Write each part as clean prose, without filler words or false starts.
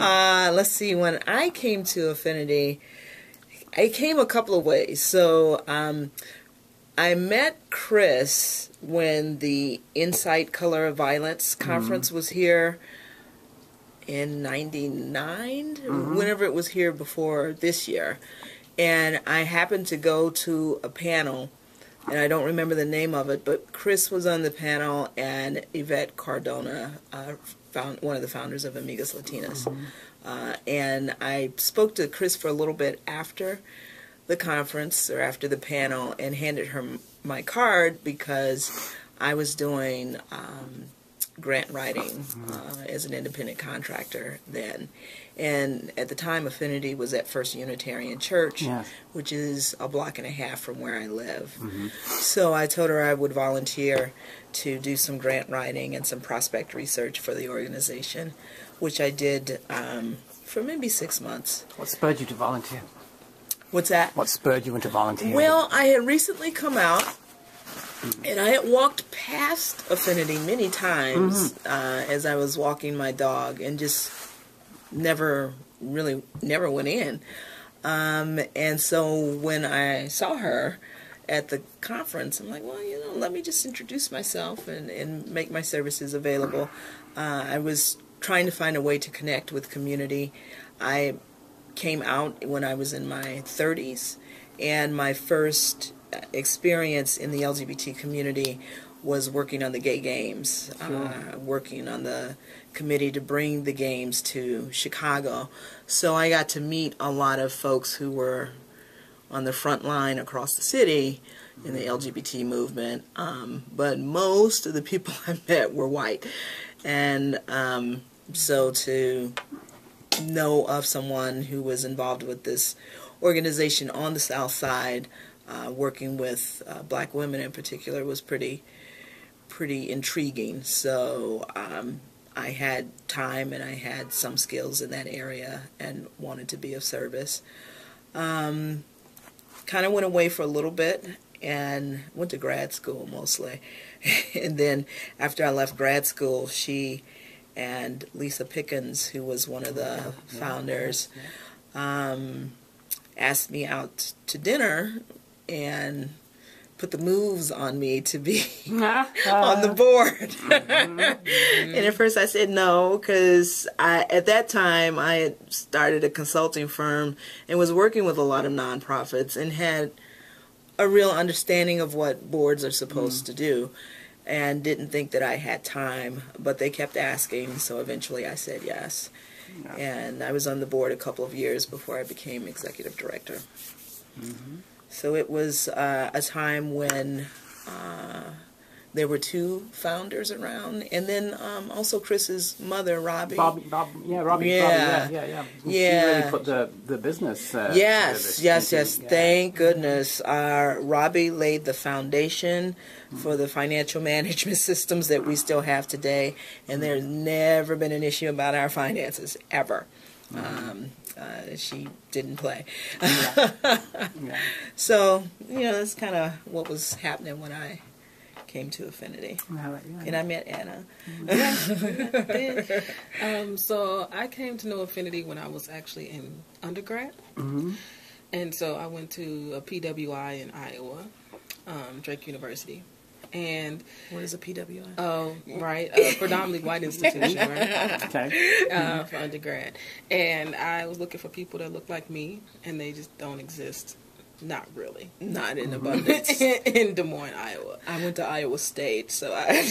Let's see. When I came to Affinity, I came a couple of ways. So I met Chris when the Insight Color of Violence conference was here in '99, whenever it was here before this year. And I happened to go to a panel, and I don't remember the name of it, but Chris was on the panel, and Yvette Cardona, one of the founders of Amigas Latinas. And I spoke to Chris for a little bit after the conference, or after the panel, and handed her my card because I was doing grant writing as an independent contractor then. And at the time, Affinity was at First Unitarian Church, which is a block and a half from where I live. So I told her I would volunteer to do some grant writing and some prospect research for the organization, which I did for maybe 6 months. What spurred you to volunteer? What's that? What spurred you into volunteering? Well, I had recently come out, and I had walked past Affinity many times as I was walking my dog, and just never went in. And so when I saw her at the conference, I'm like, well, you know, let me just introduce myself and make my services available. I was trying to find a way to connect with community. I came out when I was in my 30s, and my first experience in the LGBT community was working on the gay games, working on the committee to bring the games to Chicago. So I got to meet a lot of folks who were on the front line across the city in the LGBT movement, but most of the people I met were white. And so to know of someone who was involved with this organization on the South Side, working with black women in particular, was pretty intriguing. So I had time and I had some skills in that area and wanted to be of service. Kind of went away for a little bit and went to grad school mostly. And then after I left grad school, she and Lisa Pickens, who was one of the founders, asked me out to dinner and put the moves on me to be on the board. And at first I said no, because at that time I had started a consulting firm and was working with a lot of nonprofits and had a real understanding of what boards are supposed to do, and didn't think that I had time, but they kept asking, so eventually I said yes. And I was on the board a couple of years before I became executive director. So it was a time when there were two founders around, and then also Chris's mother, Robbie. Robbie. She really put the business. Yes. Thank goodness. Robbie laid the foundation for the financial management systems that we still have today, and there's never been an issue about our finances ever. She didn't play. So, you know, that's kind of what was happening when I came to Affinity. And I met Anna. So I came to know Affinity when I was actually in undergrad. And so I went to a PWI in Iowa, Drake University. And what is a PWI? Oh, right. Predominantly white institution, right? Okay. For undergrad. And I was looking for people that look like me, and they just don't exist. Not really. Not in abundance. In Des Moines, Iowa. I went to Iowa State, so I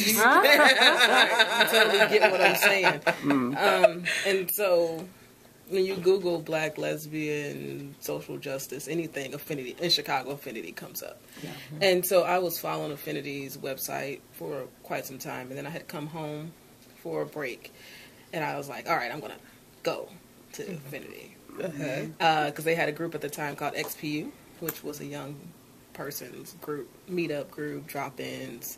totally get what I'm saying. And so when you Google black, lesbian, social justice, anything, Affinity, in Chicago, Affinity comes up. And so I was following Affinity's website for quite some time, and then I had come home for a break, and I was like, all right, I'm going to go to Affinity. Because they had a group at the time called XPU, which was a young person's group, meetup group, drop-ins,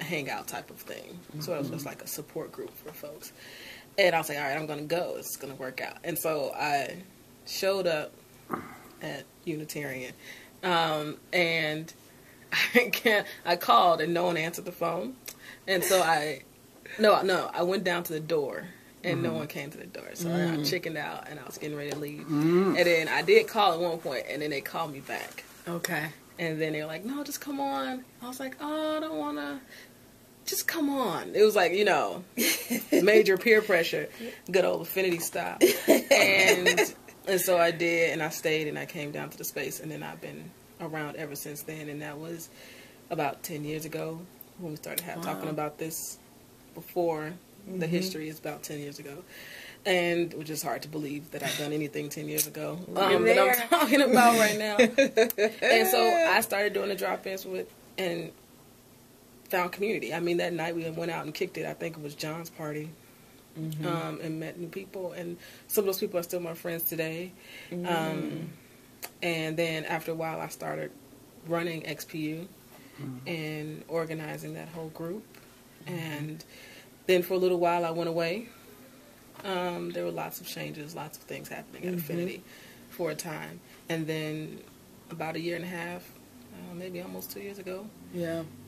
hangout type of thing. So it was just like a support group for folks. And I was like, all right, I'm going to go. It's going to work out. And so I showed up at Unitarian. And I called and no one answered the phone. And so I went down to the door and no one came to the door. So I chickened out, and I was getting ready to leave. And then I did call at one point, and then they called me back. Okay. And then they were like, no, just come on. I was like, oh, I don't want to. Just come on. It was like, you know, major peer pressure. Good old Affinity style. And so I did, and I stayed, and I came down to the space, and then I've been around ever since then. And that was about 10 years ago when we started talking about this. Before the history is about 10 years ago. And which is hard to believe that I've done anything 10 years ago that I'm talking about right now. And so I started doing the drop-ins and found community. I mean, that night we went out and kicked it. I think it was John's party. And met new people. And some of those people are still my friends today. And then after a while I started running XPU and organizing that whole group. And then for a little while I went away. There were lots of changes, lots of things happening at Affinity for a time. And then about a year and a half, maybe almost 2 years ago,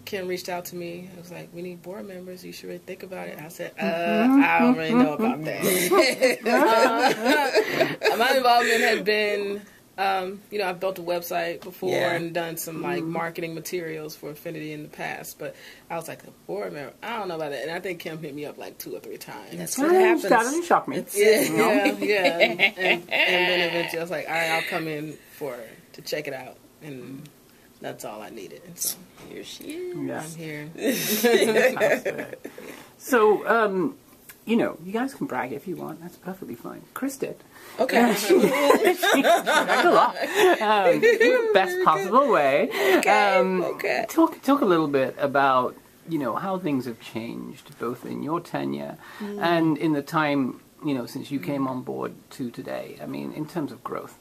Ken reached out to me. I was like, we need board members. You should really think about it. I said, I don't really know about that. My involvement had been, you know, I've built a website before and done some like marketing materials for Affinity in the past, but I was like, a board member, I don't know about that. And I think Kim hit me up like 2 or 3 times. That's what happens. That doesn't shock me. Yeah. And then eventually I was like, all right, I'll come in to check it out. And that's all I needed. And so here she is. I'm here. So, you know, you guys can brag if you want. That's perfectly fine. Chris did. Okay. She bragged a lot. In the best possible way. Okay. Talk a little bit about, you know, how things have changed, both in your tenure and in the time, you know, since you came on board to today. I mean, in terms of growth.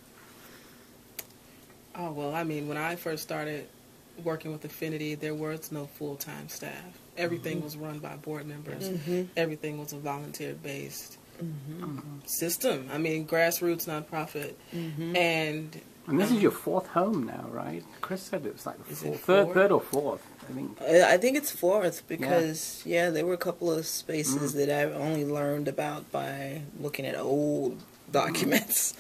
Oh, well, I mean, when I first started working with Affinity, there was no full-time staff. Everything was run by board members. Everything was a volunteer-based system. I mean, grassroots nonprofit. And this is your 4th home now, right? Chris said it was like the third or fourth, I think. I think it's 4th because, there were a couple of spaces that I've only learned about by looking at old documents.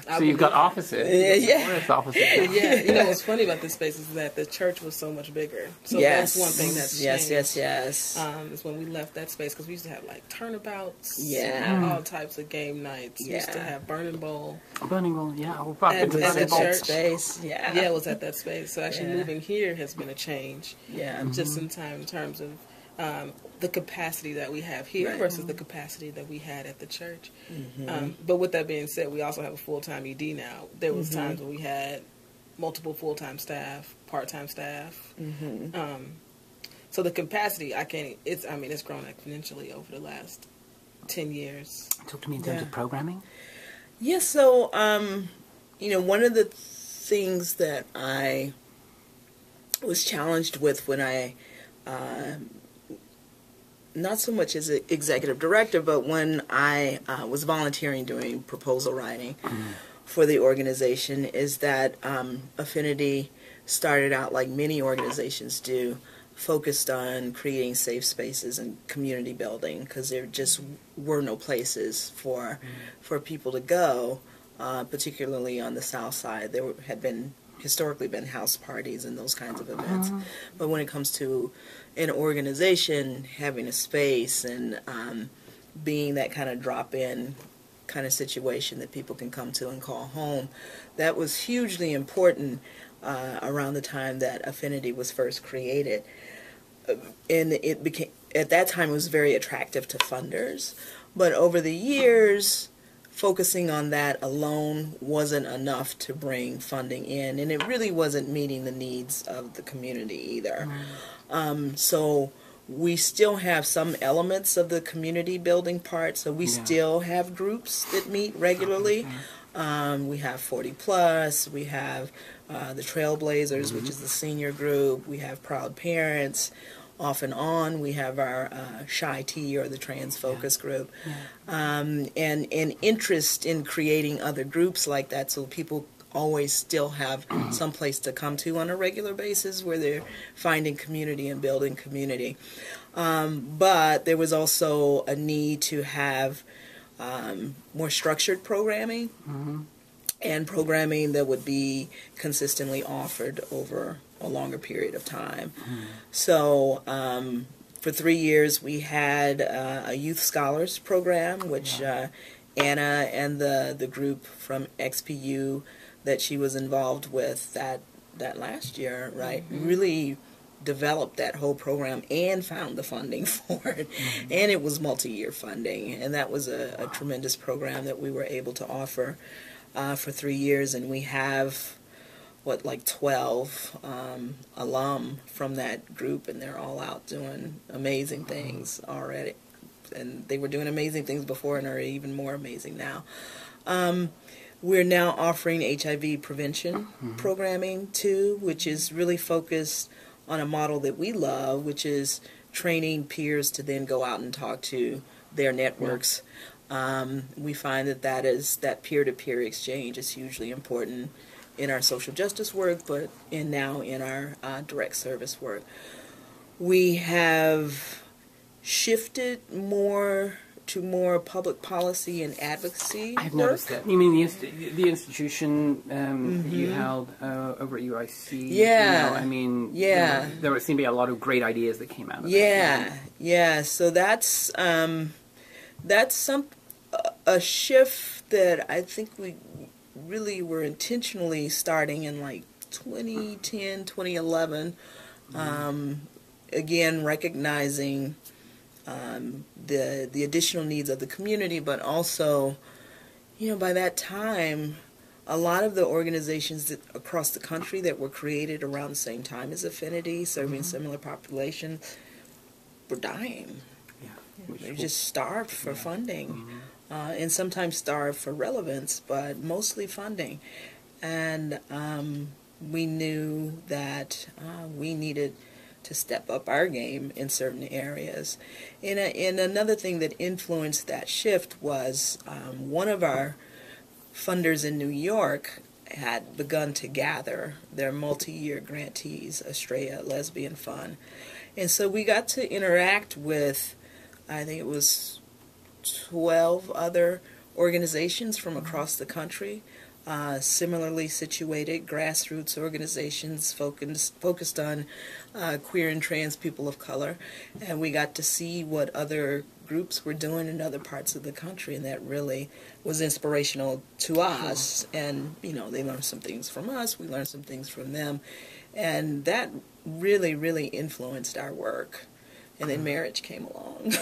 So you've got offices. Offices. You know what's funny about this space is that the church was so much bigger. So that's one thing that's changed. Yes. Is when we left that space, because we used to have like turnabouts, all types of game nights. We used to have Burning Bowl. Burning Bowl, At the church space. It was at that space. So actually moving here has been a change. Just in terms of the capacity that we have here versus the capacity that we had at the church. But with that being said, we also have a full-time ED now. There was times when we had multiple full-time staff, part-time staff. So the capacity, it's grown exponentially over the last 10 years. Talk to me in terms of programming. So, you know, one of the things that I was challenged with when I not so much as an executive director, but when I was volunteering doing proposal writing for the organization, is that Affinity started out like many organizations do, focused on creating safe spaces and community building, because there just were no places for people to go, particularly on the South Side. There had historically been house parties and those kinds of events. But when it comes to an organization having a space and being that kind of drop-in kind of situation that people can come to and call home, that was hugely important around the time that Affinity was first created. And it became, at that time, it was very attractive to funders. But over the years, focusing on that alone wasn't enough to bring funding in, and it really wasn't meeting the needs of the community either. So we still have some elements of the community building part, so we still have groups that meet regularly. We have 40 Plus, we have the Trailblazers, which is the senior group, we have Proud Parents. Off and on, we have our Shy T, or the Trans Focus group, and interest in creating other groups like that, so people always still have some place to come to on a regular basis where they're finding community and building community. But there was also a need to have more structured programming, and programming that would be consistently offered over a longer period of time. So for 3 years we had a Youth Scholars program, which Anna and the group from XPU that she was involved with that last year, right, really developed that whole program and found the funding for it. And it was multi-year funding, and that was a tremendous program that we were able to offer for 3 years. And we have like 12 alum from that group, and they're all out doing amazing things already, and they were doing amazing things before and are even more amazing now. We're now offering HIV prevention programming too, which is really focused on a model that we love, which is training peers to then go out and talk to their networks. We find that peer-to-peer exchange is hugely important in our social justice work, but now in our direct service work. We have shifted more to more public policy and advocacy I've work. noticed that. You mean the institution that you held over at UIC? Yeah. You know, I mean, Yeah. there seemed to be a lot of great ideas that came out of that. Yeah. So that's a shift that I think we really were intentionally starting in like 2010, 2011. Again, recognizing the additional needs of the community, but also, by that time, a lot of the organizations across the country that were created around the same time as Affinity, serving similar populations, were dying. They just starved for funding, and sometimes starved for relevance, but mostly funding. And we knew that we needed to step up our game in certain areas. And another thing that influenced that shift was one of our funders in New York had begun to gather their multi-year grantees, Estrella Lesbian Fund. And so we got to interact with, I think it was 12 other organizations from across the country, similarly situated grassroots organizations focused on queer and trans people of color, and we got to see what other groups were doing in other parts of the country, and that really was inspirational to us. And they learned some things from us, we learned some things from them, and that really, really influenced our work. And then marriage came along.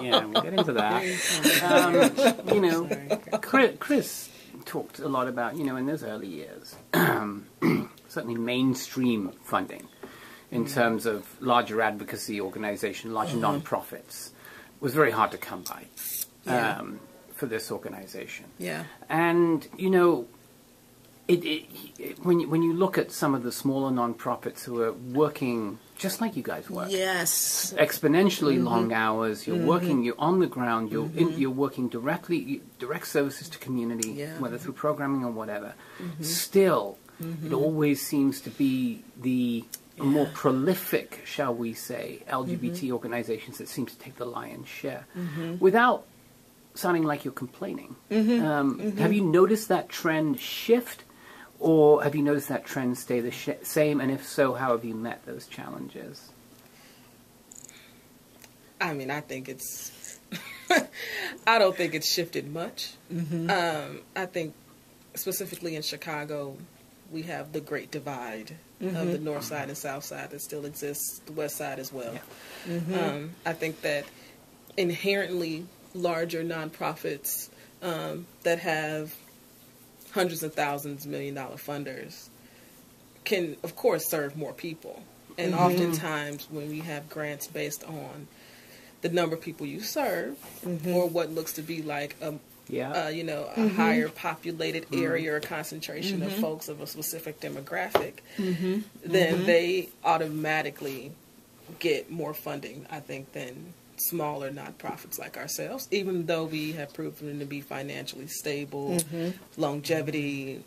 Yeah, we'll get into that. Chris talked a lot about, in those early years, certainly mainstream funding in terms of larger advocacy organizations, larger non-profits, was very hard to come by for this organization. Yeah. And, when you look at some of the smaller non-profits who are working just like you guys work, yes, exponentially long hours, you're working, you're on the ground, you're working direct services to community, whether through programming or whatever. Still, it always seems to be the more prolific, shall we say, LGBT organizations that seem to take the lion's share, without sounding like you're complaining. Have you noticed that trend shift? Or have you noticed that trend stay the same? And if so, how have you met those challenges? I mean, I think it's... I don't think it's shifted much. I think specifically in Chicago, we have the great divide of the north side and south side that still exists, the west side as well. I think that inherently larger nonprofits that have hundreds of thousands, $1 million funders can, of course, serve more people. And oftentimes when we have grants based on the number of people you serve or what looks to be like a higher populated area or concentration of folks of a specific demographic, then they automatically get more funding, I think, than smaller nonprofits like ourselves, even though we have proven to be financially stable, longevity.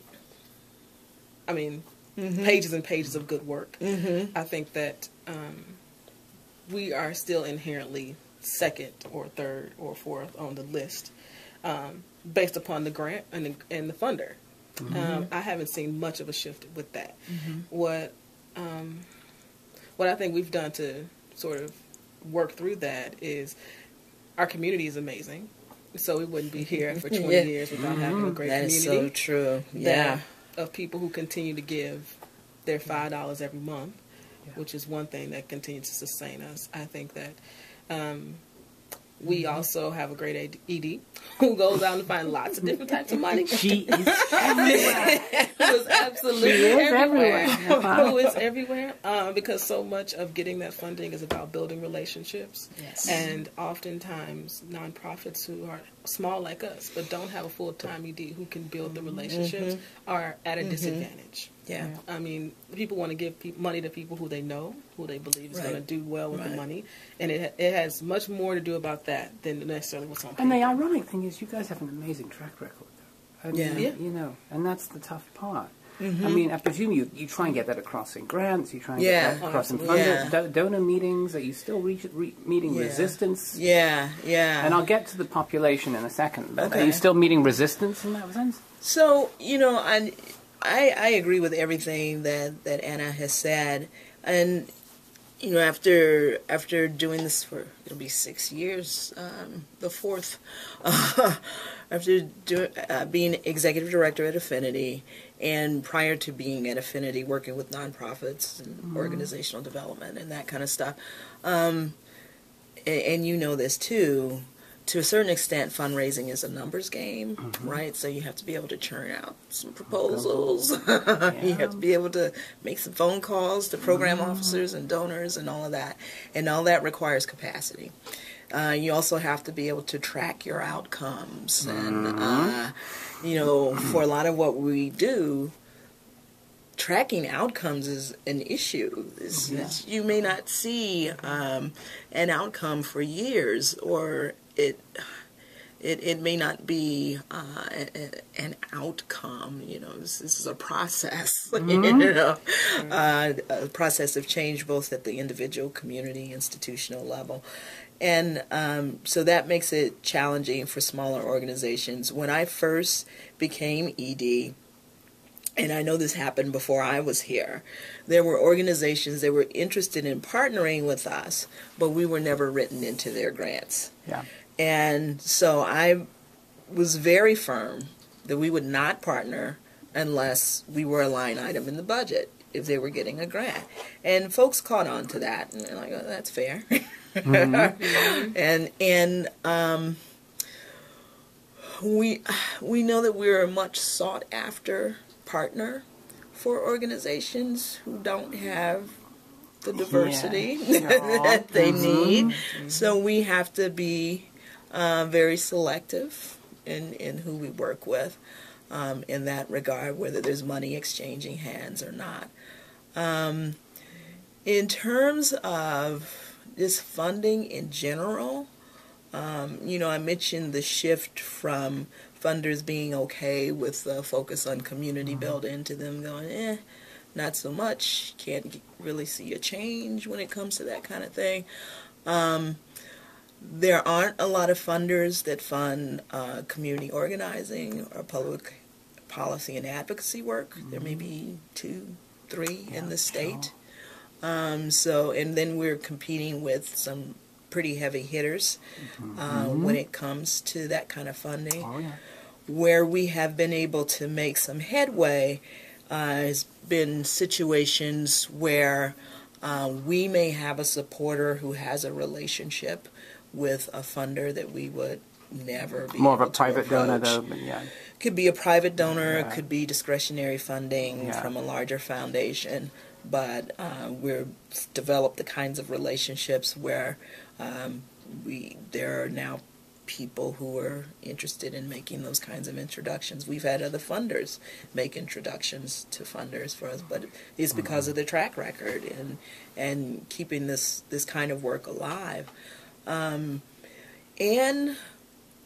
I mean, pages and pages of good work. I think that we are still inherently second or third or fourth on the list based upon the grant and the funder. I haven't seen much of a shift with that. What I think we've done to sort of work through that is our community is amazing. So we wouldn't be here for 20 years without having a great community. That is so true. Yeah. Of people who continue to give their $5 every month, which is one thing that continues to sustain us. I think that we also have a great ED who goes out and finds lots of different types of money. She is everywhere. Who is absolutely everywhere. Who is everywhere. Because so much of getting that funding is about building relationships. Yes. And oftentimes nonprofits who are small like us but don't have a full-time ED who can build the relationships are at a disadvantage. Yeah. I mean, people want to give money to people who they know, who they believe is going to do well with the money. And it has much more to do about that than necessarily what's on paper. And the ironic thing is you guys have an amazing track record. I mean, you know, and that's the tough part. I mean, I presume you try and get that across in grants, you try and get that across in funders, donor meetings, are you still meeting resistance? Yeah. And I'll get to the population in a second, but are you still meeting resistance in that sense? So, you know, I agree with everything that Anna has said, and you know, after doing this for, it'll be 6 years, the fourth, after being executive director at Affinity, and prior to being at Affinity, working with nonprofits and organizational development and that kind of stuff, and you know this too. To a certain extent, fundraising is a numbers game, right? So you have to be able to churn out some proposals. You have to be able to make some phone calls to program officers and donors and all of that. And all that requires capacity. You also have to be able to track your outcomes. And, you know, for a lot of what we do, tracking outcomes is an issue. You may not see an outcome for years, or it may not be an outcome. You know, this is a process. You know, a process of change both at the individual, community, institutional level. And so that makes it challenging for smaller organizations. When I first became ED, and I know this happened before I was here, there were organizations that were interested in partnering with us, but we were never written into their grants. Yeah. And so I was very firm that we would not partner unless we were a line item in the budget if they were getting a grant. And folks caught on to that, and they're like, oh, that's fair. And we know that we're a much sought after partner for organizations who don't have the diversity that they need. So we have to be very selective in who we work with in that regard, whether there's money exchanging hands or not. In terms of this funding in general, you know, I mentioned the shift from funders being okay with the focus on community building to them going, not so much, can't really see a change when it comes to that kind of thing. There aren't a lot of funders that fund community organizing or public policy and advocacy work. There may be 2, 3 in the state. So, and then we're competing with some pretty heavy hitters when it comes to that kind of funding. Where we have been able to make some headway has been situations where we may have a supporter who has a relationship with a funder that we would never be more able of a private approach. donor, though. But could be a private donor, it could be discretionary funding from a larger foundation. But we've developed the kinds of relationships where there are now people who are interested in making those kinds of introductions. We've had other funders make introductions to funders for us, but it's because of the track record and keeping this kind of work alive. And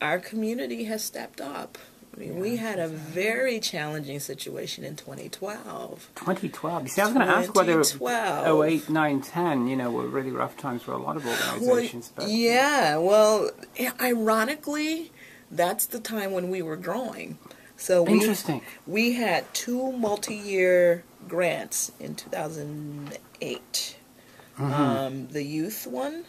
our community has stepped up. I mean, we had a very challenging situation in 2012. 2012. You see, I was going to ask whether 08, 9, 10, you know, were really rough times for a lot of organizations. Well, yeah, well, ironically, that's the time when we were growing. So interesting. We had 2 multi-year grants in 2008. The youth one,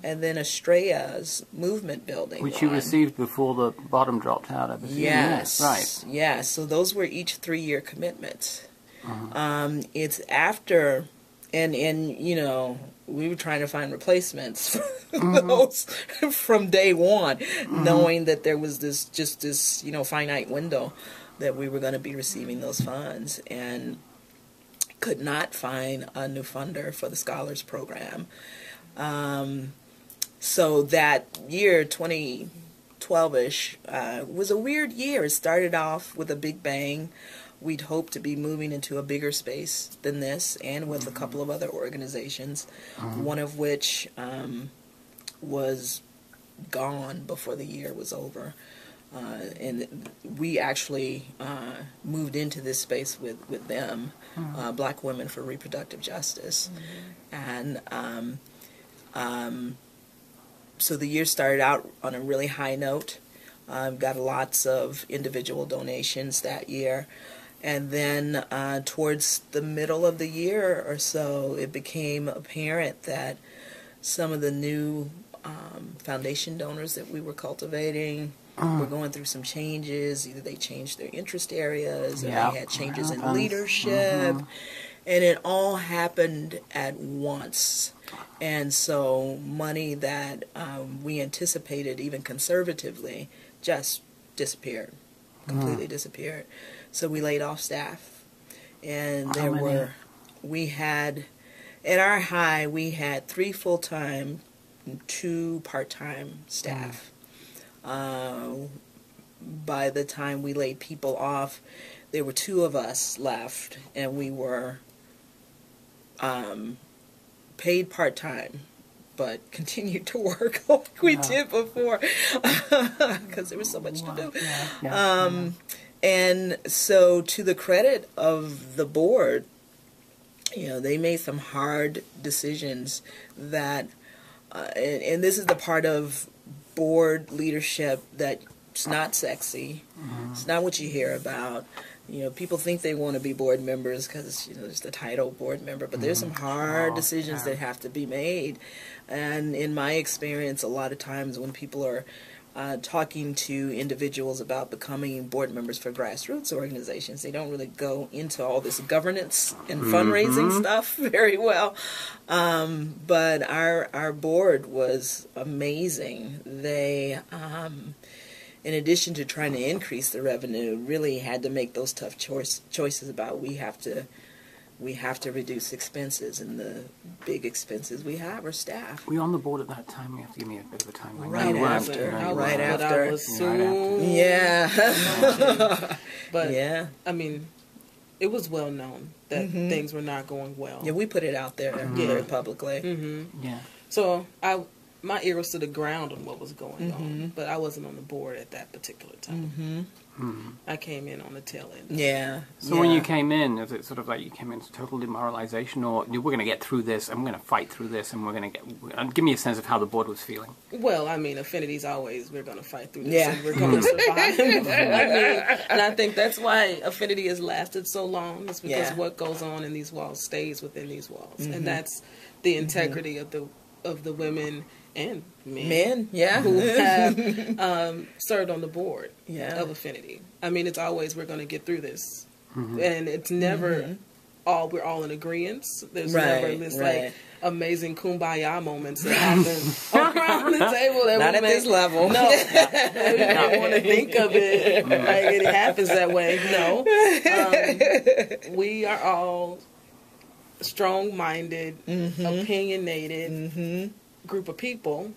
and then Estrella's movement building, which you received before the bottom dropped out of it. Yes, right. Yeah, so those were each 3-year commitments. It's after, and you know, we were trying to find replacements for those from day one, knowing that there was this you know, finite window that we were going to be receiving those funds, and could not find a new funder for the Scholars Program. So that year, 2012-ish, was a weird year. It started off with a big bang. We'd hoped to be moving into a bigger space than this, and with a couple of other organizations, one of which was gone before the year was over. And we actually moved into this space with them, Black Women for Reproductive Justice. And so the year started out on a really high note. Got lots of individual donations that year. And then towards the middle of the year or so, it became apparent that some of the new foundation donors that we were cultivating were going through some changes. Either they changed their interest areas, or they had changes in leadership, and it all happened at once. And so money that we anticipated, even conservatively, just disappeared, completely disappeared. So we laid off staff, and we had, at our high, we had 3 full-time, 2 part-time staff. By the time we laid people off, there were 2 of us left, and we were paid part-time, but continued to work like we did before, because there was so much to do. And so, to the credit of the board, you know, they made some hard decisions that, and this is the part of board leadership that's not sexy. It's not what you hear about. You know, people think they want to be board members because, you know, there's the title board member, but there's some hard decisions that have to be made. And in my experience, a lot of times when people are talking to individuals about becoming board members for grassroots organizations, they don't really go into all this governance and fundraising stuff very well. But our board was amazing. They, in addition to trying to increase the revenue, really had to make those tough choices about we have to reduce expenses, and the big expenses we have are staff. Were you on the board at that time? You have to give me a bit of a timeline. Right after. Right after. I was soon. Yeah. But, I mean, it was well known that things were not going well. Yeah, we put it out there very publicly. Yeah. So, my ear was to the ground on what was going on, but I wasn't on the board at that particular time. I came in on the tail end. Yeah. So when you came in, was it sort of like you came into total demoralization, or we're going to get through this, and we're going to fight through this, and we're going to get... Give me a sense of how the board was feeling. Well, I mean, Affinity's always, we're going to fight through this, and we're going to survive. And I think that's why Affinity has lasted so long. It's because what goes on in these walls stays within these walls. And that's the integrity of the women and men who have served on the board of Affinity. I mean, it's always, we're going to get through this. And it's never we're all in agreement. There's never this like amazing kumbaya moments that happen around the table. That Not at this level. No. We don't want to think of it like it happens that way. No. We are all strong-minded, opinionated, group of people,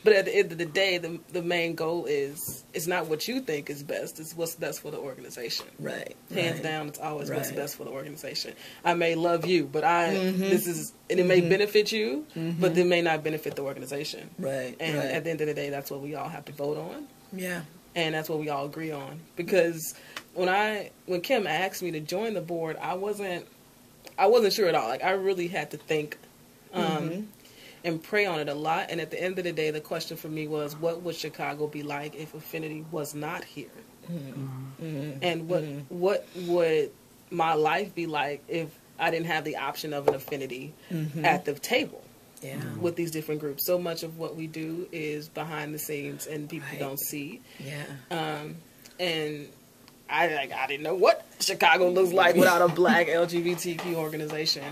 But at the end of the day, the main goal is, it's not what you think is best, it's what's best for the organization. Right. Hands down, it's always what's best for the organization. I may love you, but it may benefit you, but it may not benefit the organization. Right. And at the end of the day, that's what we all have to vote on. Yeah. And that's what we all agree on. Because when Kim asked me to join the board, I wasn't sure at all. Like, I really had to think and pray on it a lot. And at the end of the day, the question for me was, what would Chicago be like if Affinity was not here? And what would my life be like if I didn't have the option of an Affinity at the table? With these different groups. So much of what we do is behind the scenes and people don't see. And I didn't know what Chicago looks like without a Black LGBTQ organization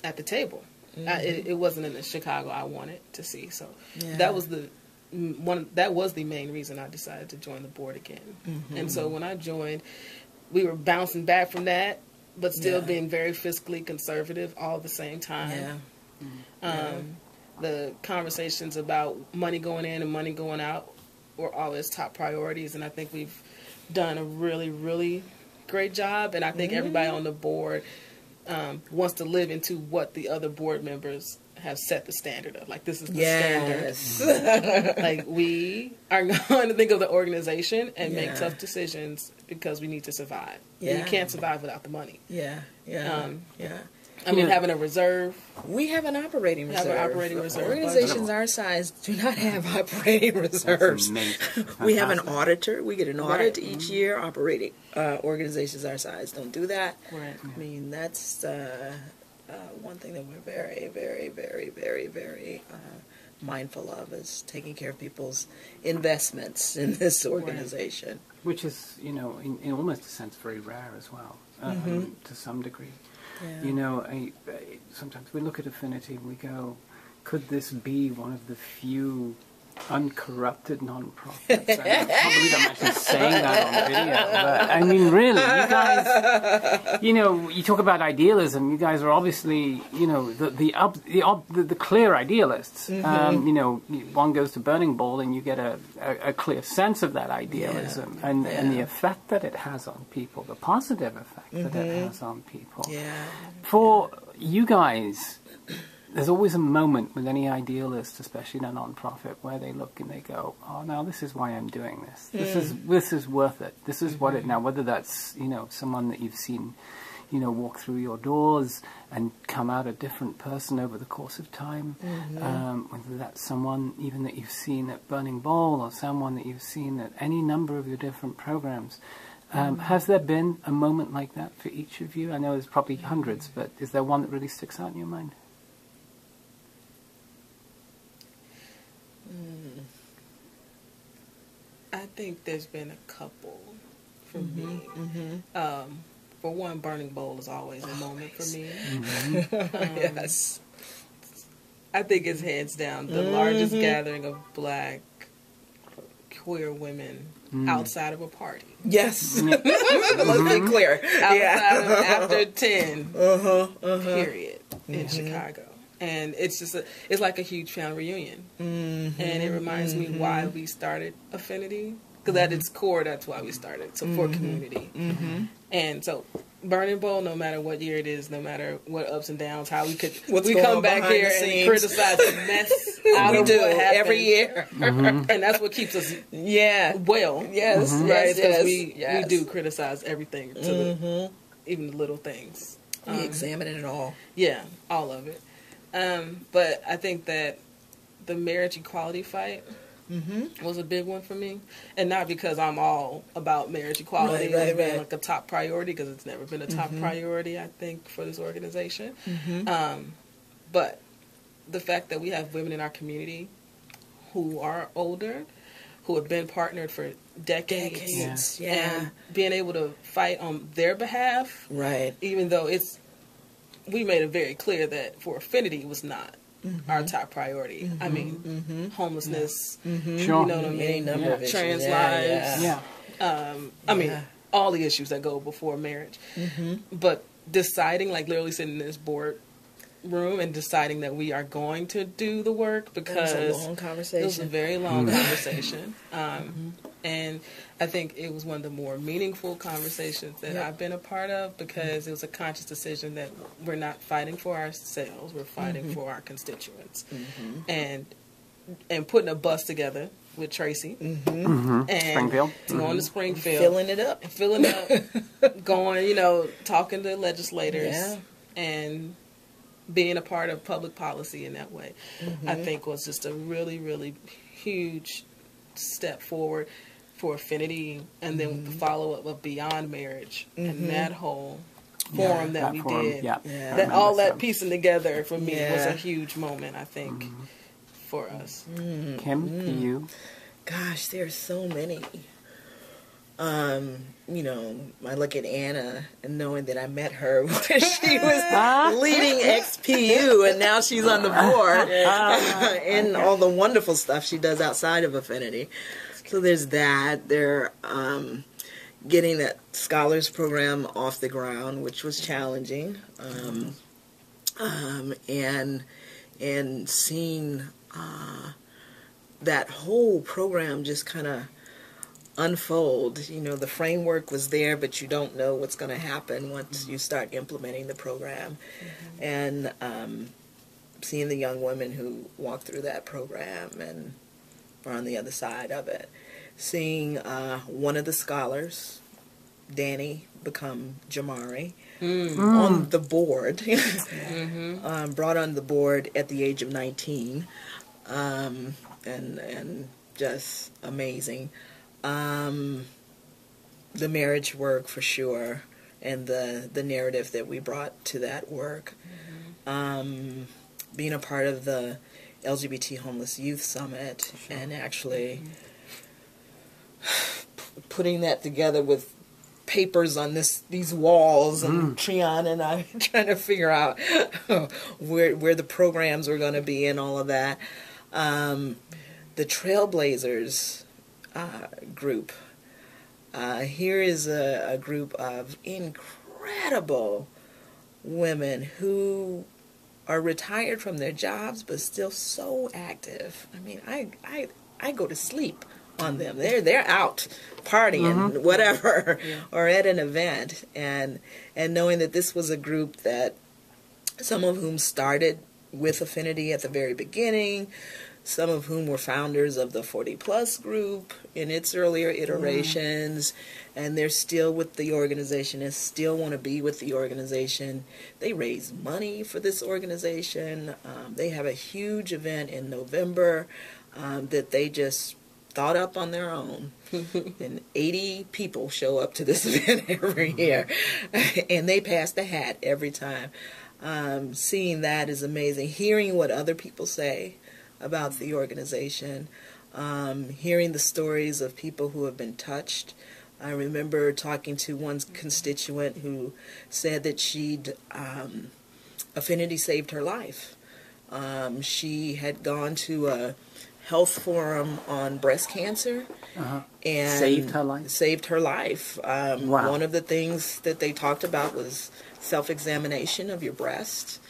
at the table. It wasn't in the Chicago I wanted to see. So that was the main reason I decided to join the board again. And so when I joined, we were bouncing back from that, but still being very fiscally conservative all at the same time. The conversations about money going in and money going out were always top priorities, and I think we've done a really, really great job. And I think everybody on the board wants to live into what the other board members have set the standard of. Like, this is the standard. Like, we are going to think of the organization and make tough decisions because we need to survive. And you can't survive without the money. I mean, having a reserve. We have an operating reserve. Reserve. Organizations our size do not have operating reserves. We have an auditor. We get an audit each year. Operating organizations our size don't do that. Right. I mean, that's one thing that we're very, very, very, very, very mindful of, is taking care of people's investments in this organization. Which is, in almost a sense, very rare as well, to some degree. Sometimes we look at Affinity and we go, could this be one of the few uncorrupted non-profits? I can't believe I'm actually saying that on video. But, I mean, really, you guys, you talk about idealism. You guys are obviously, the clear idealists. One goes to Burning Ball and you get a clear sense of that idealism and the effect that it has on people, the positive effect that it has on people. For you guys, there's always a moment with any idealist, especially in a non-profit, where they look and they go, "Oh, now this is why I'm doing this. This is worth it. This is what it." Now, whether that's someone that you've seen, walk through your doors and come out a different person over the course of time, whether that's someone even that you've seen at Burning Ball or someone that you've seen at any number of your different programs. Has there been a moment like that for each of you? I know there's probably hundreds, but is there one that really sticks out in your mind? I think there's been a couple for me. For one, Burning Bowl is always a moment for me. Yes. I think it's hands down the largest gathering of Black queer women outside of a party. Yes. Let's be clear. Outside of after 10, period, in Chicago. And it's just it's like a huge family reunion. And it reminds me why we started Affinity. Because at its core, that's why we started. So for community. And so Burning Bowl, no matter what year it is, no matter what ups and downs, how we come back here and criticize the mess out of what happens every year. And that's what keeps us well. Yes. Right? Because we do criticize everything, to even the little things. We examine it all. Yeah, all of it. But I think that the marriage equality fight was a big one for me, and not because I'm all about marriage equality being like a top priority, because it's never been a top priority, I think, for this organization. But the fact that we have women in our community who are older, who have been partnered for decades, and being able to fight on their behalf, even though we made it very clear that for Affinity it was not our top priority. I mean, homelessness, you know what I mean, trans lives, I mean, all the issues that go before marriage. But deciding, like literally sitting in this board room and deciding that we are going to do the work, because it was a long conversation. It was a very long conversation. And I think it was one of the more meaningful conversations that I've been a part of, because it was a conscious decision that we're not fighting for ourselves, we're fighting for our constituents. And putting a bus together with Tracy and Springfield. Going to Springfield, filling it up, going, talking to legislators and being a part of public policy in that way, I think was just a really, really huge step forward for Affinity, and then the follow-up of Beyond Marriage and that whole forum that we did. That all that piecing together for me was a huge moment, I think, for us. Kim, you? Gosh, there's so many. I look at Anna and knowing that I met her when she was leading XPU, and now she's on the board, and all the wonderful stuff she does outside of Affinity. So there's that. They're getting that scholars program off the ground, which was challenging, and seeing that whole program just kind of unfold. The framework was there, but you don't know what's going to happen once you start implementing the program. And seeing the young women who walk through that program and are on the other side of it. Seeing one of the scholars, Danny, become Jamari on the board, brought on the board at the age of 19, and just amazing. The marriage work for sure, and the narrative that we brought to that work. Being a part of the LGBT Homeless Youth Summit, and actually putting that together with papers on these walls, and Trian and I trying to figure out where the programs were going to be and all of that. The Trailblazers group. Here is a group of incredible women who are retired from their jobs but still so active. I mean, I go to sleep on them. They're out partying, whatever, or at an event, and knowing that this was a group that some of whom started with Affinity at the very beginning, some of whom were founders of the 40 Plus group in its earlier iterations, and they're still with the organization and still want to be with the organization. They raise money for this organization. They have a huge event in November that they just thought up on their own. And 80 people show up to this event every year, and they pass the hat every time. Seeing that is amazing. Hearing what other people say about the organization, hearing the stories of people who have been touched. I remember talking to one constituent who said that Affinity saved her life. She had gone to a health forum on breast cancer, and saved her life. Saved her life. Wow. One of the things that they talked about was self-examination of your breast.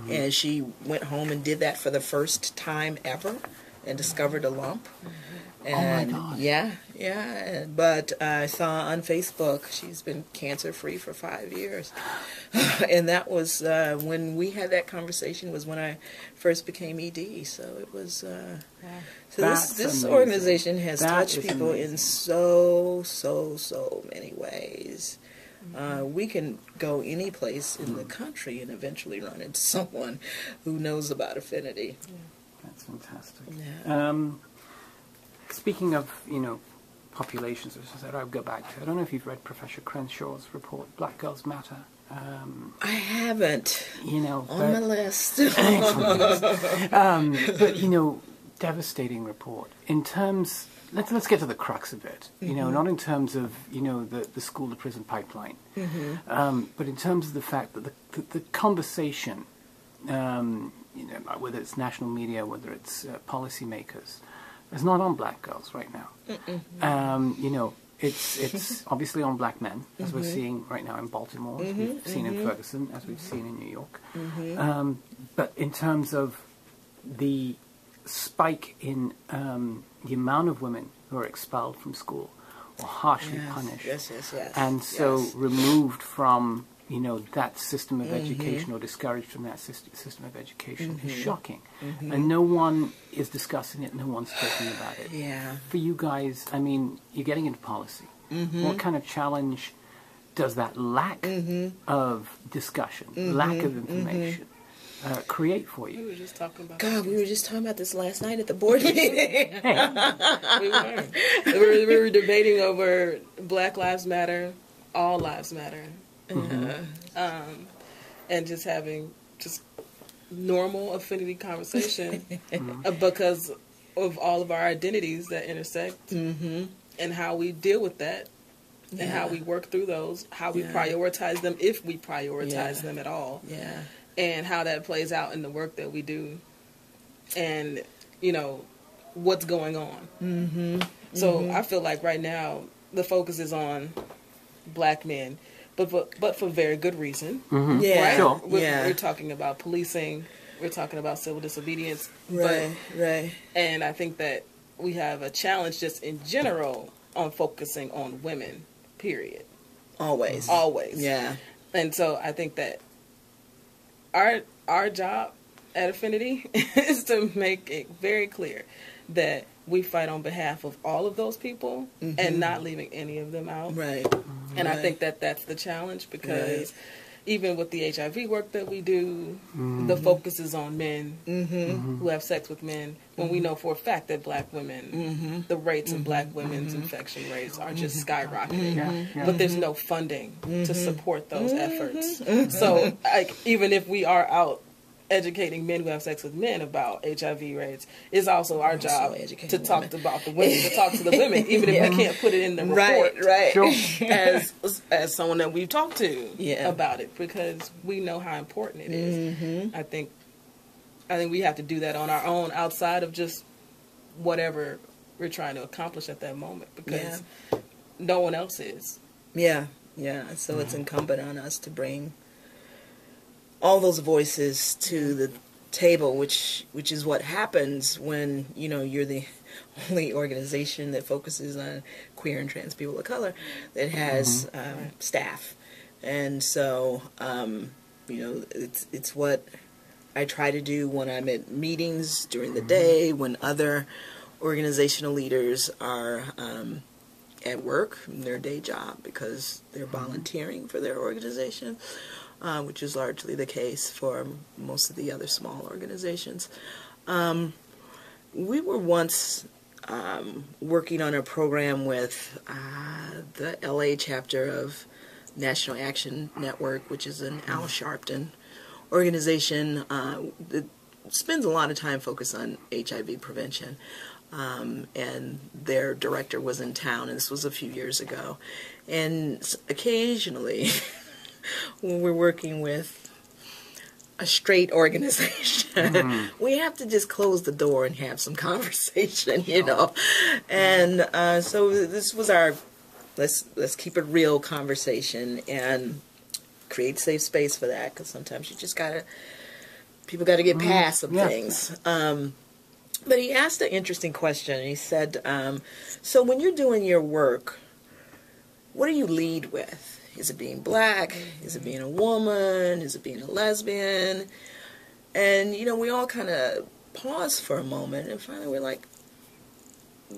And she went home and did that for the first time ever and discovered a lump. And oh my God. Yeah. But I saw on Facebook she's been cancer-free for 5 years. And that was when we had that conversation was when I first became ED. So it was so this organization has touched people in so many ways. We can go any place in the country and eventually run into someone who knows about Affinity. That's fantastic. Yeah. Speaking of, populations, I'll go back to. I don't know if you've read Professor Crenshaw's report, Black Girls Matter. I haven't. On my list. But devastating report in terms. Let's get to the crux of it. Not in terms of the school to prison pipeline, but in terms of the fact that the conversation, whether it's national media, whether it's policymakers, is not on black girls right now. it's obviously on black men, as we're seeing right now in Baltimore, as we've seen in Ferguson, as we've seen in New York. But in terms of the spike in the amount of women who are expelled from school or harshly punished, and so removed from that system of education or discouraged from that system of education is shocking. And no one is discussing it, no one's talking about it. For you guys, I mean, you're getting into policy. What kind of challenge does that lack of discussion, lack of information create for you? We were just talking about we were just talking about this last night at the board meeting. we were debating over Black Lives Matter, All Lives Matter. And just having just normal affinity conversation because of all of our identities that intersect and how we deal with that and how we work through those, how we prioritize them, if we prioritize them at all, and how that plays out in the work that we do, and what's going on. So I feel like right now the focus is on black men. But for very good reason. Right? Sure. We're talking about policing. We're talking about civil disobedience. Right. And I think that we have a challenge just in general on focusing on women, period. Always. Yeah. And so I think that our job at Affinity is to make it very clear that we fight on behalf of all of those people and not leaving any of them out. Right. And I think that that's the challenge, because even with the HIV work that we do, the focus is on men who have sex with men, when we know for a fact that black women, the rates of black women's infection rates are just skyrocketing. But there's no funding to support those efforts. So even if we are out educating men who have sex with men about HIV rates, is also our job to talk about the women, to talk to the women, even if we can't put it in the report. Right. Sure. As someone that we've talked to about it, because we know how important it is. I think we have to do that on our own, outside of just whatever we're trying to accomplish at that moment, because no one else is. So it's incumbent on us to bring all those voices to the table, which is what happens when you're the only organization that focuses on queer and trans people of color that has staff. And so it's what I try to do when I'm at meetings during the day, when other organizational leaders are at work in their day job because they're volunteering for their organization. Which is largely the case for most of the other small organizations. We were once working on a program with the LA chapter of National Action Network, which is an Al Sharpton organization that spends a lot of time focused on HIV prevention. And their director was in town, and this was a few years ago. And occasionally, when we're working with a straight organization, we have to just close the door and have some conversation, And so this was our let's keep it real conversation and create safe space for that, because sometimes you just people gotta get past some things. But he asked an interesting question. He said, so when you're doing your work, what do you lead with? Is it being black? Is it being a woman? Is it being a lesbian? And, we all kind of pause for a moment, and finally we're like,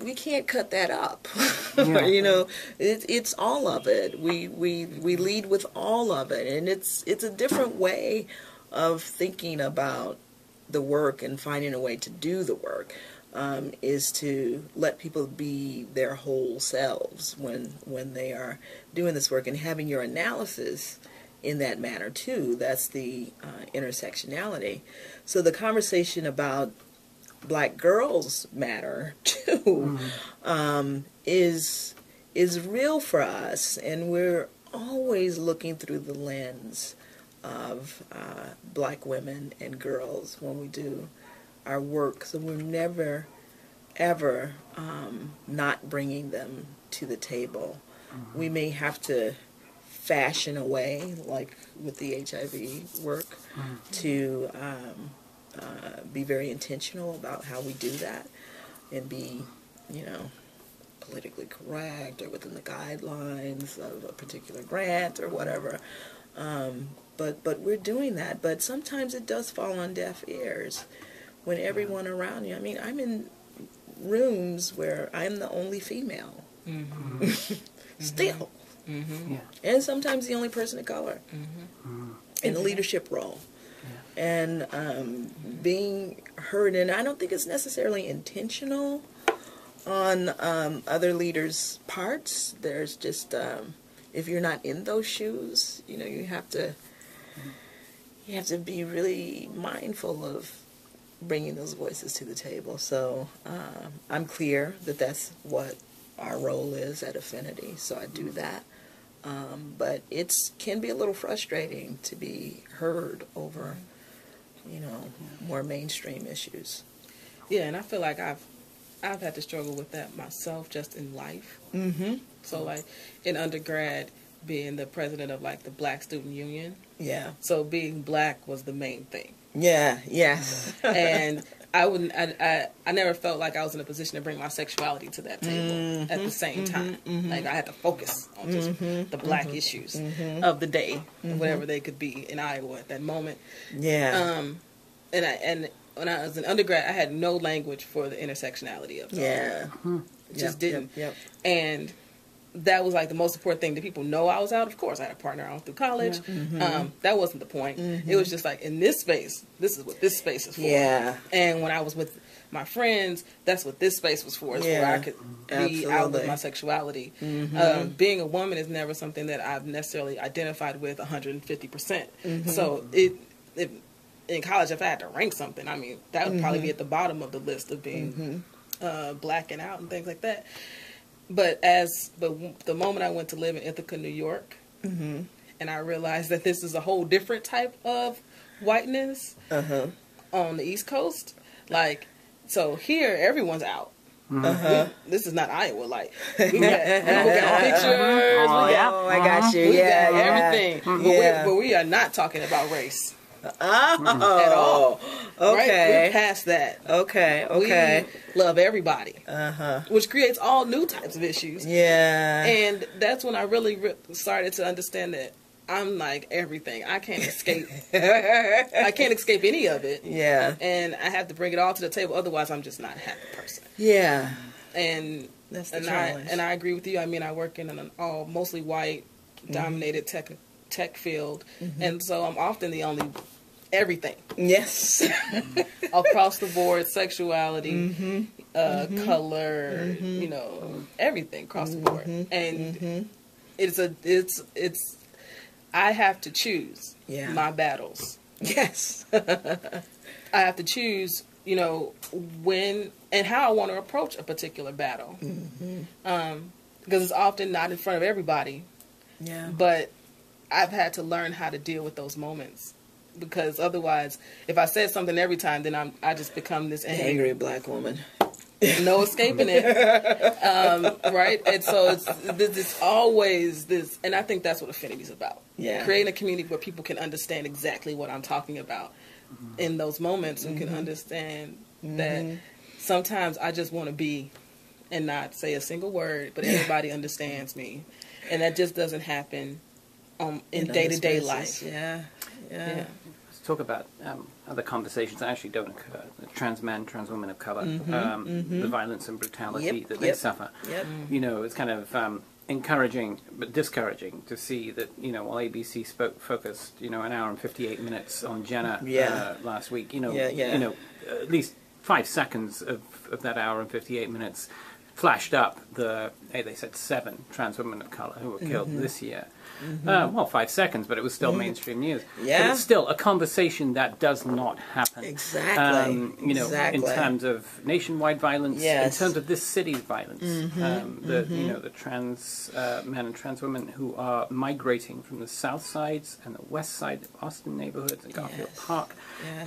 we can't cut that up. It's all of it. We lead with all of it, and it's a different way of thinking about the work and finding a way to do the work. Is to let people be their whole selves when they are doing this work, and having your analysis in that manner too. That's the intersectionality. So the conversation about Black girls matter too is real for us, and we're always looking through the lens of Black women and girls when we do our work. So we're never ever not bringing them to the table. We may have to fashion a way, like with the HIV work, to be very intentional about how we do that and be, you know, politically correct or within the guidelines of a particular grant or whatever. But we're doing that. But sometimes it does fall on deaf ears when everyone around you. I mean, I'm in rooms where I'm the only female. Still. And sometimes the only person of color in the leadership role. And being heard, and I don't think it's necessarily intentional on other leaders' parts. There's just, if you're not in those shoes, you know, you have to be really mindful of bringing those voices to the table. So I'm clear that that's what our role is at Affinity, so I do that. But it can be a little frustrating to be heard over, you know, more mainstream issues. Yeah, and I feel like I've had to struggle with that myself just in life. So like in undergrad, being the president of like the Black Student Union. Yeah. So being black was the main thing. Yeah. Yes. And I never felt like I was in a position to bring my sexuality to that table at the same time. Like I had to focus on just the black issues of the day, whatever they could be in Iowa at that moment. Yeah. And when I was an undergrad, I had no language for the intersectionality of it. Just didn't. And that was like the most important thing. Did people know I was out? Of course, I had a partner all through college. That wasn't the point. It was just like, in this space, this is what this space is for. And when I was with my friends, that's what this space was for. Is where I could be out with my sexuality. Being a woman is never something that I've necessarily identified with 150%. So in college, if I had to rank something, I mean, that would probably be at the bottom of the list of being black and out and things like that. But the moment I went to live in Ithaca, New York, and I realized that this is a whole different type of whiteness on the East Coast. Like, so here, everyone's out. This is not Iowa. Like, we got pictures. I got you. We got everything. But we are not talking about race. At all. Okay. Right? We're past that. Okay. We love everybody. Which creates all new types of issues. Yeah. And that's when I really started to understand that I'm like everything. I can't escape. I can't escape any of it. Yeah. And I have to bring it all to the table. Otherwise, I'm just not a happy person. Yeah. And that's the challenge. I agree with you. I mean, I work in an all mostly white dominated tech field, and so I'm often the only everything. Yes. Across the board, sexuality, color, you know, everything across the board. And it's I have to choose my battles. Yes. I have to choose, you know, when and how I want to approach a particular battle. Because it's often not in front of everybody. Yeah. But I've had to learn how to deal with those moments, because otherwise, if I said something every time, then I just become this angry black woman. No escaping it, right? And so it's always this, and I think that's what Affinity is about. Yeah, creating a community where people can understand exactly what I'm talking about in those moments, and can understand that sometimes I just want to be and not say a single word, but everybody understands me, and that just doesn't happen in day-to-day life. Yeah. Let's talk about other conversations that actually don't occur. The trans men, trans women of color, the violence and brutality that they suffer. You know, it's kind of encouraging but discouraging to see that, you know, while ABC focused, you know, an hour and 58 minutes on Jenna last week, you know, you know, at least 5 seconds of that hour and 58 minutes flashed up they said 7 trans women of color who were killed this year. Well, 5 seconds, but it was still mainstream news. Yeah. But it's still a conversation that does not happen. Exactly. You know, in terms of nationwide violence, in terms of this city's violence, you know, the trans men and trans women who are migrating from the south sides and the west side of Austin neighborhoods and Garfield Park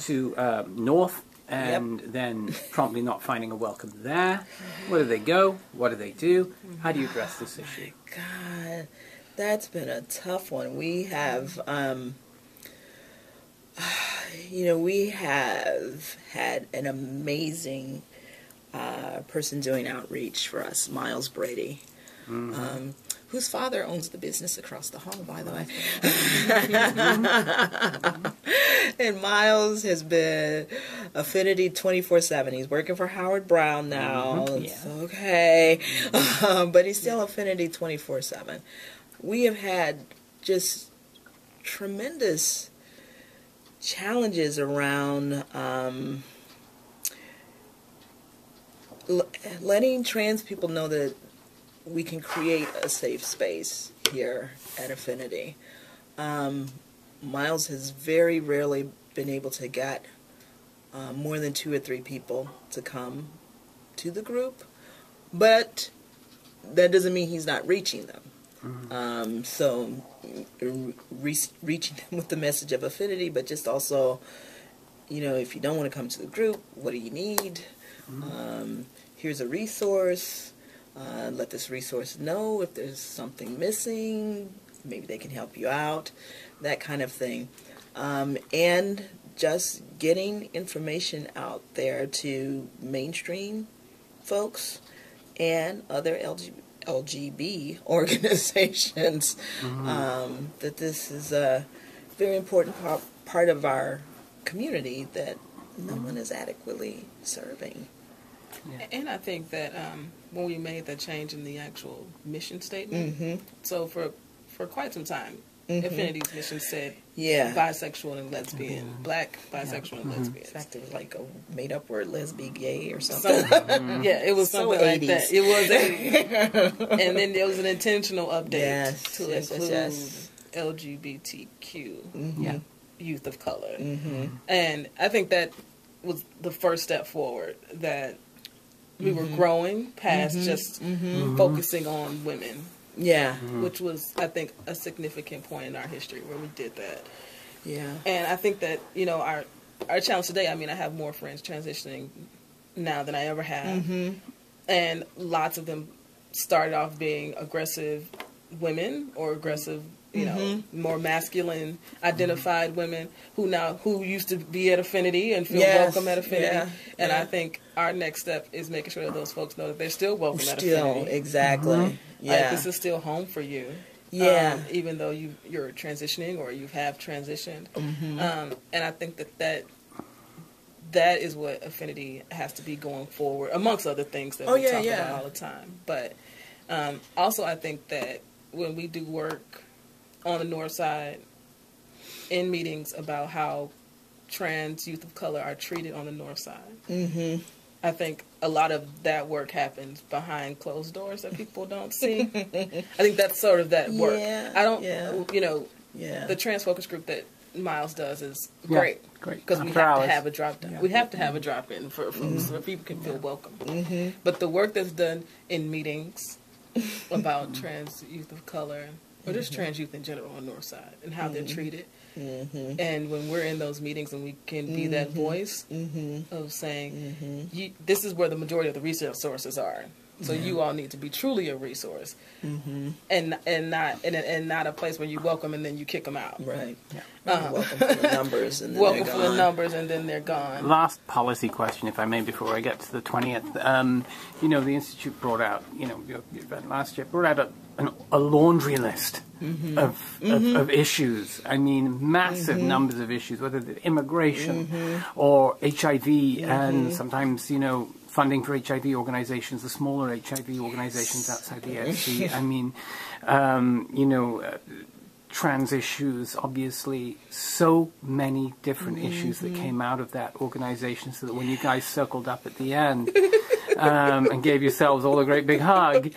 to north and then promptly not finding a welcome there. Where do they go? What do they do? How do you address this issue? God, that's been a tough one. We have, we have had an amazing person doing outreach for us, Miles Brady, whose father owns the business across the hall, by the way. And Miles has been Affinity 24/7. He's working for Howard Brown now. It's okay. But he's still Affinity 24/7. We have had just tremendous challenges around letting trans people know that we can create a safe space here at Affinity. Miles has very rarely been able to get more than 2 or 3 people to come to the group, but that doesn't mean he's not reaching them. So reaching them with the message of Affinity, but just also, if you don't want to come to the group, what do you need? Here's a resource. Let this resource know if there's something missing. Maybe they can help you out. That kind of thing. And just getting information out there to mainstream folks and other LGB organizations that this is a very important part of our community that no one is adequately serving. Yeah. And I think that when we made that change in the actual mission statement, so for quite some time, Affinity's mission said bisexual and lesbian, black, bisexual, and lesbian. In fact, it was like a made-up word, lesbian, gay, or something. Yeah, it was something like 80s. that. It was 80s. And then there was an intentional update to include LGBTQ youth of color. And I think that was the first step forward, that we were growing past just focusing on women. Yeah. Which was, I think, a significant point in our history where we did that. Yeah. And I think that, our challenge today, I have more friends transitioning now than I ever have. And lots of them started off being aggressive women or aggressive, more masculine identified women who used to be at Affinity and feel welcome at Affinity. And I think our next step is making sure that those folks know that they're still welcome at Affinity. Exactly. Like, this is still home for you. Yeah. Even though you're transitioning or you have transitioned. And I think that is what Affinity has to be going forward, amongst other things that we talk about all the time. But also I think that when we do work on the North Side in meetings about how trans youth of color are treated on the North Side, I think a lot of that work happens behind closed doors that people don't see. I think that's sort of that work. I don't, the trans focus group that Miles does is great. Because we have to have a drop down. We have to have a drop in for folks so people can feel welcome. But the work that's done in meetings about trans youth of color, or just trans youth in general on the North Side, and how they're treated. And when we're in those meetings and we can be that voice of saying, this is where the majority of the resources are. So you all need to be truly a resource, and not a place where you welcome and then you kick them out. Right. Welcome for the numbers, and then welcome for the numbers, and then they're gone. Last policy question, if I may, before I get to the 20th. The Institute brought out, your event last year brought out a laundry list of issues. Massive numbers of issues, whether it's immigration or HIV, and sometimes, funding for HIV organizations, the smaller HIV organizations outside the EFC. Trans issues, obviously, so many different issues that came out of that organization, so that when you guys circled up at the end and gave yourselves all a great big hug,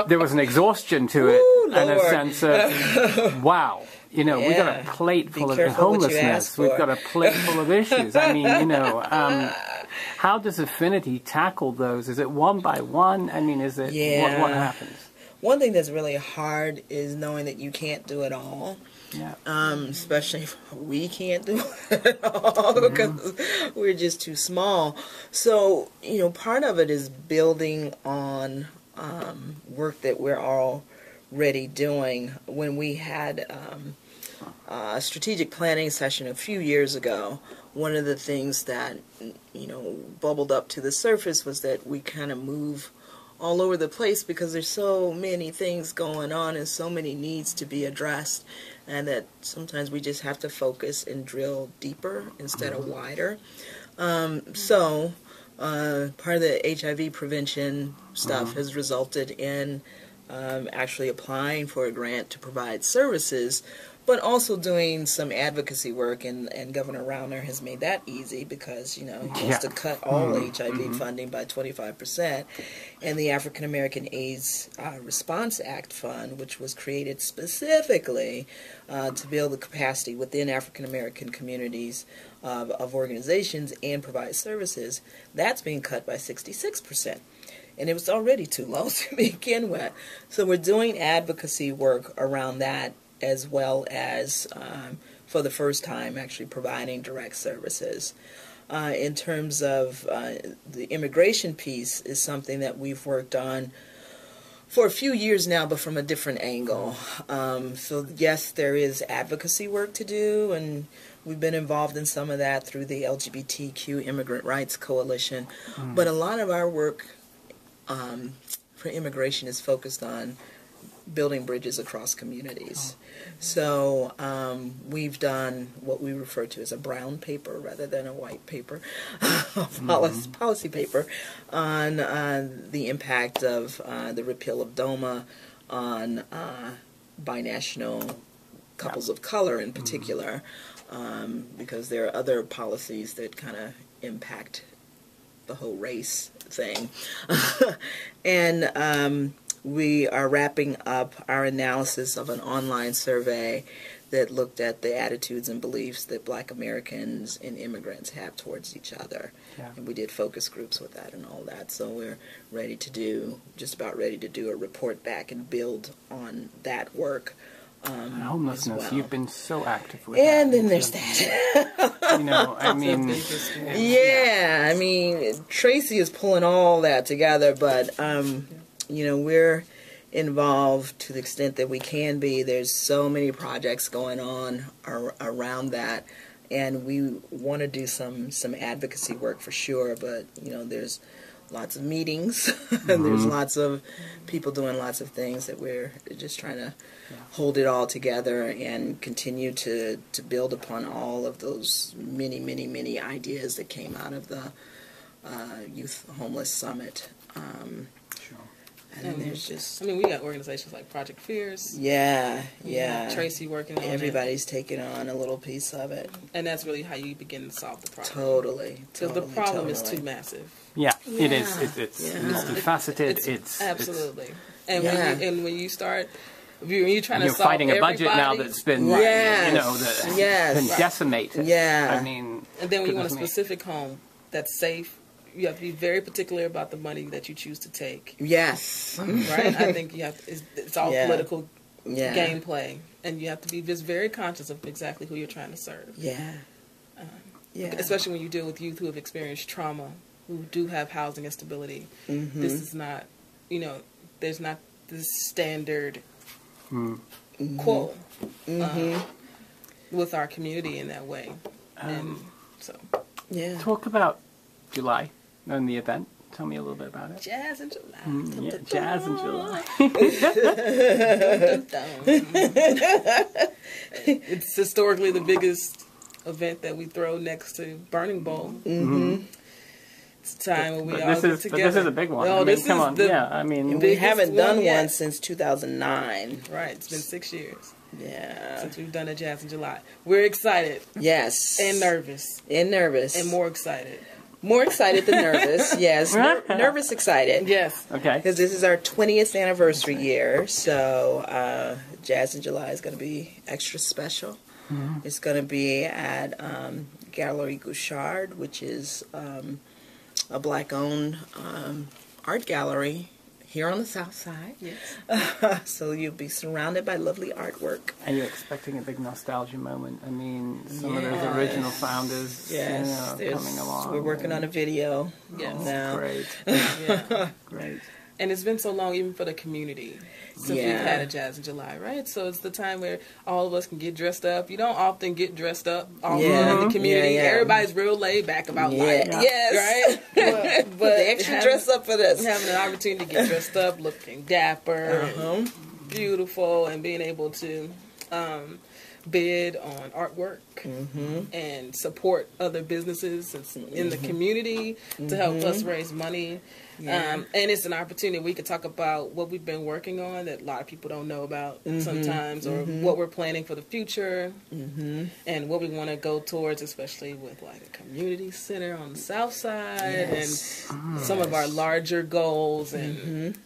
there was an exhaustion to it. Ooh, and a sense of, wow. We got a plate full of homelessness. We've got a plate full of issues. How does Affinity tackle those? Is it one by one? Is it what happens? one thing that's really hard is knowing that you can't do it all. Yeah. Especially if we can't do it all because we're just too small. So, part of it is building on work that we're already doing. When we had a strategic planning session a few years ago, one of the things that, bubbled up to the surface was that we kind of move all over the place because there's so many things going on and so many needs to be addressed, and that sometimes we just have to focus and drill deeper instead of wider. So part of the HIV prevention stuff has resulted in actually applying for a grant to provide services, but also doing some advocacy work, and Governor Rauner has made that easy because, he wants to cut all HIV funding by 25%. And the African American AIDS Response Act Fund, which was created specifically to build the capacity within African American communities of organizations and provide services, that's being cut by 66%. And it was already too low to begin with. So we're doing advocacy work around that, as well as, for the first time, actually providing direct services. In terms of the immigration piece is something that we've worked on for a few years now, but from a different angle. So yes, there is advocacy work to do, and we've been involved in some of that through the LGBTQ Immigrant Rights Coalition. But a lot of our work for immigration is focused on building bridges across communities. So we've done what we refer to as a brown paper rather than a white paper, policy paper, on the impact of the repeal of DOMA on binational couples of color in particular, because there are other policies that kind of impact the whole race thing. And we are wrapping up our analysis of an online survey that looked at the attitudes and beliefs that Black Americans and immigrants have towards each other. Yeah. And we did focus groups with that and all that. So we're just about ready to do a report back and build on that work. Homelessness, well. You've been so active with and that. Then there's that. I mean... Yeah, I mean, Tracy is pulling all that together, but... we're involved to the extent that we can be. There's so many projects going on around that, and we want to do some advocacy work for sure, but, there's lots of meetings, and there's lots of people doing lots of things that we're just trying to hold it all together and continue to build upon all of those many, many, many ideas that came out of the Youth Homeless Summit. And there's just... we got organizations like Project Fears. Yeah. Tracy working on Everybody's taking on a little piece of it. And that's really how you begin to solve the problem. Totally. Because the problem is too massive. Yeah, it is. It's multifaceted. It's absolutely. And when you start... When you're trying to solve fighting a budget now that's been, been decimated. Yeah. I mean... And then when you want a specific home that's safe, you have to be very particular about the money that you choose to take. Yes. Right? I think you have to, it's all political gameplay. And you have to be just very conscious of exactly who you're trying to serve. Yeah. Especially when you deal with youth who have experienced trauma, who do have housing instability. This is not, there's not this standard quo with our community in that way. And so. Yeah. Talk about July and the event. Tell me a little bit about it. Jazz in July. Jazz in July. It's historically the biggest event that we throw next to Burning Bowl. It's a time when we all get together. But this is a big one. Come on. We haven't done one since 2009. Right. It's been 6 years. Yeah. Since we've done a Jazz in July. We're excited. Yes. And nervous. And more excited. More excited than nervous, yes. Nervous excited. Yes. Okay. Because this is our 20th anniversary year, so Jazz in July is going to be extra special. It's going to be at Gallery Gouchard, which is a Black-owned art gallery here on the South Side. Yes. So you'll be surrounded by lovely artwork. And you're expecting a big nostalgia moment. I mean, some of those original founders coming along. We're working on a video now. Great. Yeah. Great. And it's been so long even for the community since we've had a Jazz in July, right? So it's the time where all of us can get dressed up. You don't often get dressed up in the community. Everybody's real laid back about life. Yes. Right? but the extra dress up for this. Having an opportunity to get dressed up, looking dapper, and beautiful, and being able to bid on artwork and support other businesses in the community to help us raise money. And it's an opportunity we could talk about what we've been working on that a lot of people don't know about sometimes, or what we're planning for the future, and what we want to go towards, especially with like a community center on the South Side, and some of our larger goals, and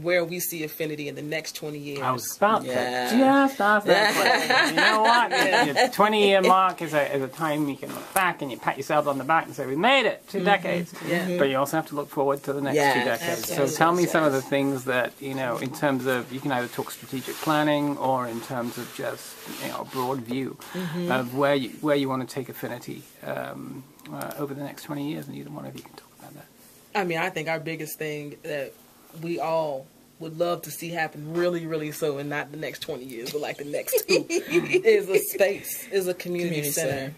where we see Affinity in the next 20 years. I was about to just ask that question. You know what? The 20-year mark is a time you can look back and you pat yourself on the back and say, we made it, 2 decades. But you also have to look forward to the next 2 decades. So tell me some of the things that, in terms of, you can either talk strategic planning or in terms of just, a broad view of where you want to take Affinity over the next 20 years, and either one of you can talk about that. I mean, I think our biggest thing that we all would love to see happen really, really soon, and not the next 20 years, but like the next 2, is a space, is a community center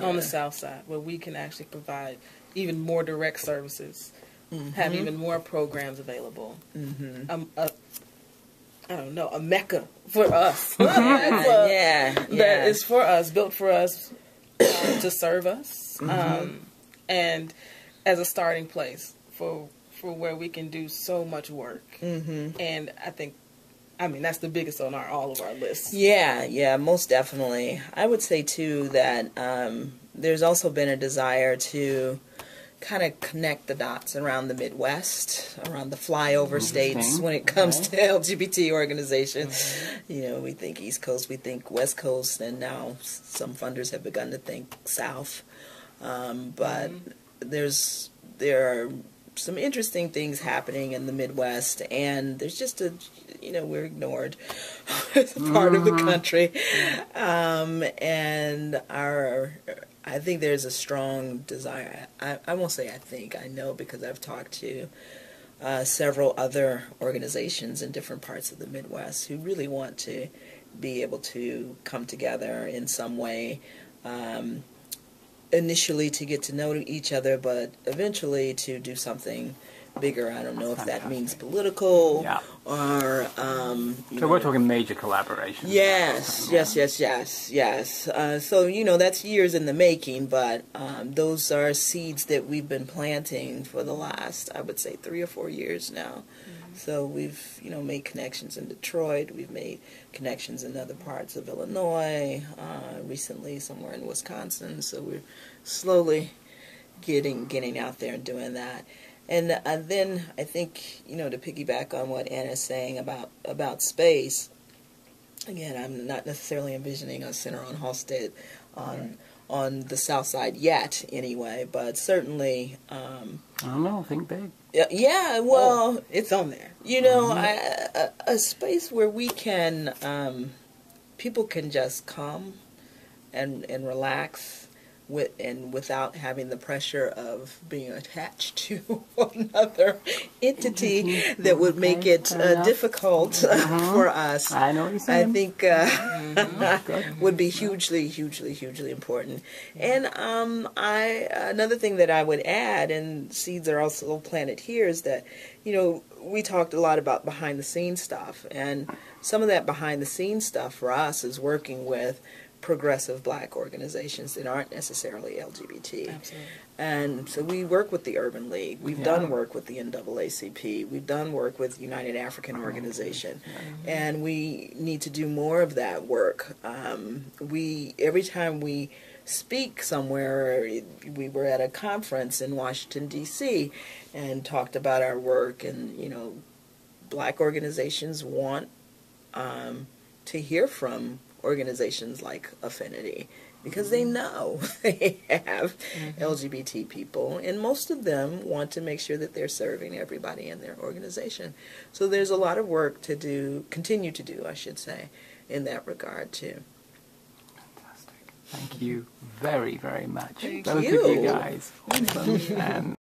on the South Side where we can actually provide even more direct services, have even more programs available. I don't know, a mecca for us. That is for us, built for us to serve us, and as a starting place for where we can do so much work. And I mean, that's the biggest on all of our lists. Yeah, most definitely. I would say, too, that there's also been a desire to kind of connect the dots around the Midwest, around the flyover states when it comes to LGBT organizations. We think East Coast, we think West Coast, and now some funders have begun to think South. But there are some interesting things happening in the Midwest, and there's just we're ignored as a part of the country. And I think there's a strong desire. I won't say I think, I know, because I've talked to several other organizations in different parts of the Midwest who really want to be able to come together in some way, initially to get to know each other, but eventually to do something bigger. I don't know if that means political or... so we're talking major collaboration. Yes. So, that's years in the making, but those are seeds that we've been planting for the last, I would say, 3 or 4 years now. So we've, made connections in Detroit. We've made connections in other parts of Illinois, recently somewhere in Wisconsin. So we're slowly getting out there and doing that. And then I think, to piggyback on what Anna's saying about space, again, I'm not necessarily envisioning a center on Halstead on the South Side yet, anyway, but certainly... I don't know, think big. Yeah, well... it's on there. A space where we can... people can just come and relax without having the pressure of being attached to another entity that would make it difficult for us. I know what you're saying. I think would be hugely, hugely, hugely important. And another thing that I would add, and seeds are also planted here, is that we talked a lot about behind the scenes stuff, and some of that behind the scenes stuff for us is working with progressive Black organizations that aren't necessarily LGBT. Absolutely. And so we work with the Urban League. We've done work with the NAACP. We've done work with United African Organization. And we need to do more of that work. Every time we speak somewhere, we were at a conference in Washington, D.C., and talked about our work. And, Black organizations want to hear from organizations like Affinity. because they know they have LGBT people, and most of them want to make sure that they're serving everybody in their organization. So there's a lot of work to do, continue to do, I should say, in that regard too. Fantastic. Thank you very, very much. Thank Both you. of you guys. Awesome. And